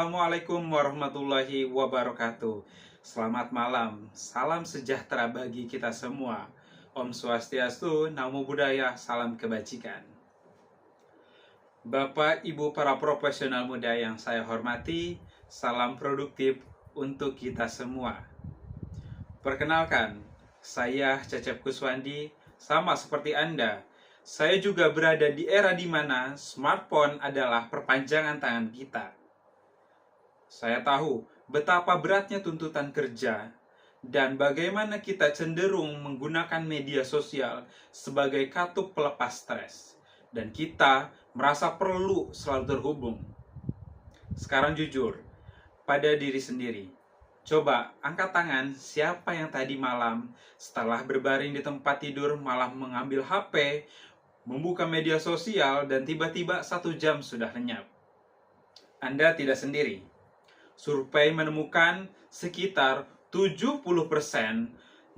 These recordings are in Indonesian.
Assalamualaikum warahmatullahi wabarakatuh. Selamat malam, salam sejahtera bagi kita semua. Om Swastiastu, Namo Buddhaya, salam kebajikan. Bapak, Ibu, para profesional muda yang saya hormati, salam produktif untuk kita semua. Perkenalkan, saya Cecep Kuswandi, sama seperti Anda. Saya juga berada di era di mana smartphone adalah perpanjangan tangan kita. Saya tahu betapa beratnya tuntutan kerja dan bagaimana kita cenderung menggunakan media sosial sebagai katup pelepas stres. Dan kita merasa perlu selalu terhubung. Sekarang jujur pada diri sendiri. Coba angkat tangan siapa yang tadi malam setelah berbaring di tempat tidur malah mengambil HP, membuka media sosial dan tiba-tiba 1 jam sudah lenyap. Anda tidak sendiri. Survei menemukan sekitar 70%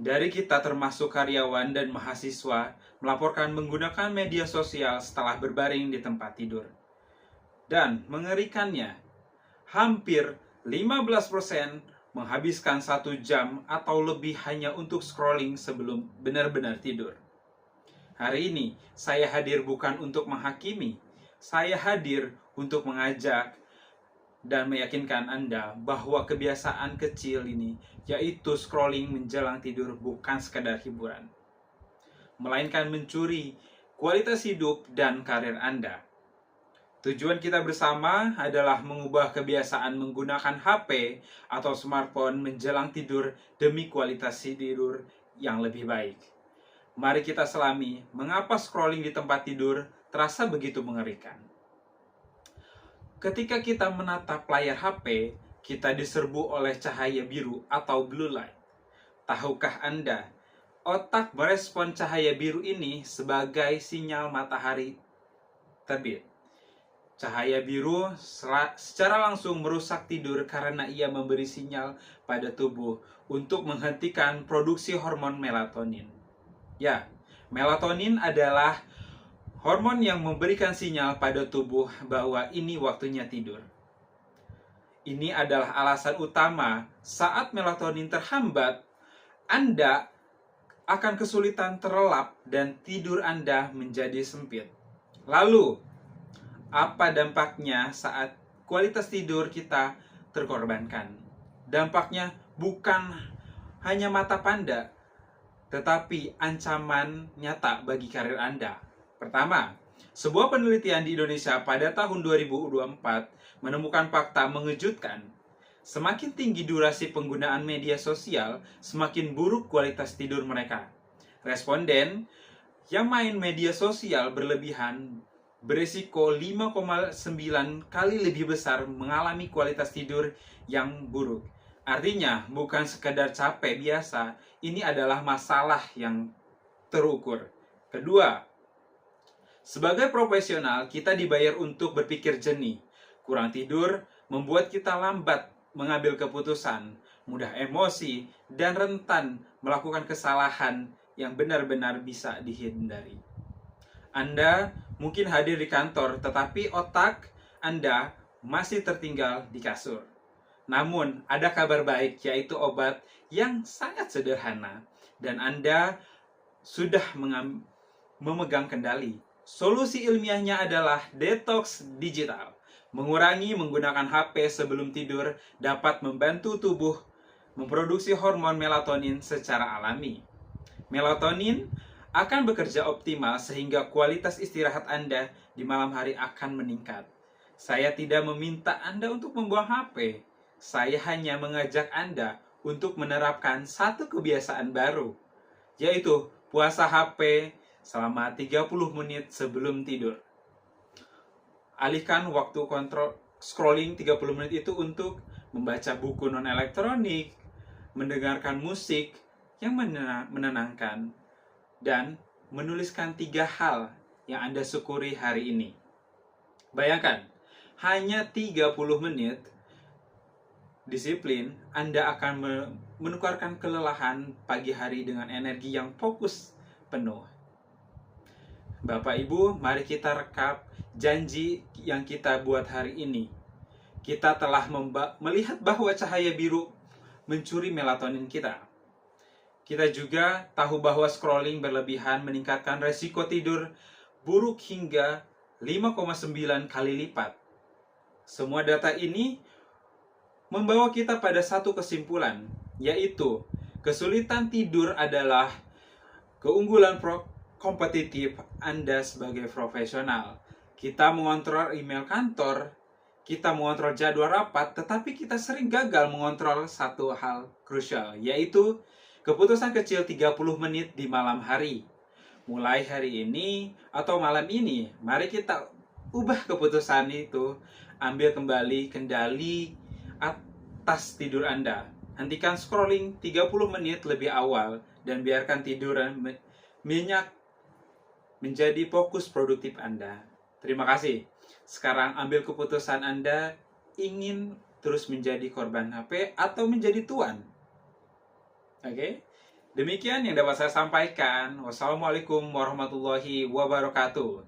dari kita termasuk karyawan dan mahasiswa melaporkan menggunakan media sosial setelah berbaring di tempat tidur. Dan mengerikannya, hampir 15% menghabiskan 1 jam atau lebih hanya untuk scrolling sebelum benar-benar tidur. Hari ini saya hadir bukan untuk menghakimi, saya hadir untuk mengajak dan meyakinkan Anda bahwa kebiasaan kecil ini, yaitu scrolling menjelang tidur, bukan sekadar hiburan, melainkan mencuri kualitas hidup dan karir Anda. Tujuan kita bersama adalah mengubah kebiasaan menggunakan HP atau smartphone menjelang tidur demi kualitas tidur yang lebih baik. Mari kita selami mengapa scrolling di tempat tidur terasa begitu mengerikan. Ketika kita menatap layar HP, kita diserbu oleh cahaya biru atau blue light. Tahukah Anda, otak merespon cahaya biru ini sebagai sinyal matahari terbit. Cahaya biru secara langsung merusak tidur karena ia memberi sinyal pada tubuh untuk menghentikan produksi hormon melatonin. Ya, melatonin adalah hormon yang memberikan sinyal pada tubuh bahwa ini waktunya tidur. Ini adalah alasan utama saat melatonin terhambat, Anda akan kesulitan terlelap dan tidur Anda menjadi sempit. Lalu, apa dampaknya saat kualitas tidur kita terkorbankan? Dampaknya bukan hanya mata Anda, tetapi ancaman nyata bagi karir Anda. Pertama, sebuah penelitian di Indonesia pada tahun 2024 menemukan fakta mengejutkan. Semakin tinggi durasi penggunaan media sosial, semakin buruk kualitas tidur mereka. Responden yang main media sosial berlebihan berisiko 5,9 kali lebih besar mengalami kualitas tidur yang buruk. Artinya, bukan sekedar capek biasa, ini adalah masalah yang terukur. Kedua, sebagai profesional, kita dibayar untuk berpikir jernih. Kurang tidur membuat kita lambat mengambil keputusan, mudah emosi, dan rentan melakukan kesalahan yang benar-benar bisa dihindari. Anda mungkin hadir di kantor, tetapi otak Anda masih tertinggal di kasur. Namun, ada kabar baik, yaitu obat yang sangat sederhana, dan Anda sudah memegang kendali. Solusi ilmiahnya adalah detox digital. Mengurangi menggunakan HP sebelum tidur dapat membantu tubuh memproduksi hormon melatonin secara alami. Melatonin akan bekerja optimal sehingga kualitas istirahat Anda di malam hari akan meningkat. Saya tidak meminta Anda untuk membuang HP. Saya hanya mengajak Anda untuk menerapkan satu kebiasaan baru, yaitu puasa HP selama 30 menit sebelum tidur. Alihkan waktu kontrol scrolling 30 menit itu untuk membaca buku non-elektronik, mendengarkan musik yang menenangkan, dan menuliskan 3 hal yang Anda syukuri hari ini. Bayangkan, hanya 30 menit disiplin, Anda akan menukarkan kelelahan pagi hari dengan energi yang fokus penuh. Bapak Ibu, mari kita rekap janji yang kita buat hari ini. kita telah melihat bahwa cahaya biru mencuri melatonin kita. Kita juga tahu bahwa scrolling berlebihan meningkatkan resiko tidur buruk hingga 5,9 kali lipat. Semua data ini membawa kita pada satu kesimpulan, yaitu kesulitan tidur adalah keunggulan kompetitif Anda sebagai profesional. Kita mengontrol email kantor, kita mengontrol jadwal rapat, tetapi kita sering gagal mengontrol satu hal krusial, yaitu keputusan kecil 30 menit di malam hari. Mulai hari ini atau malam ini, mari kita ubah keputusan itu. Ambil kembali kendali atas tidur Anda. Hentikan scrolling 30 menit lebih awal dan biarkan tiduran minyak menjadi fokus produktif Anda. Terima kasih. Sekarang ambil keputusan Anda ingin terus menjadi korban HP atau menjadi tuan. Oke? Demikian yang dapat saya sampaikan. Wassalamualaikum warahmatullahi wabarakatuh.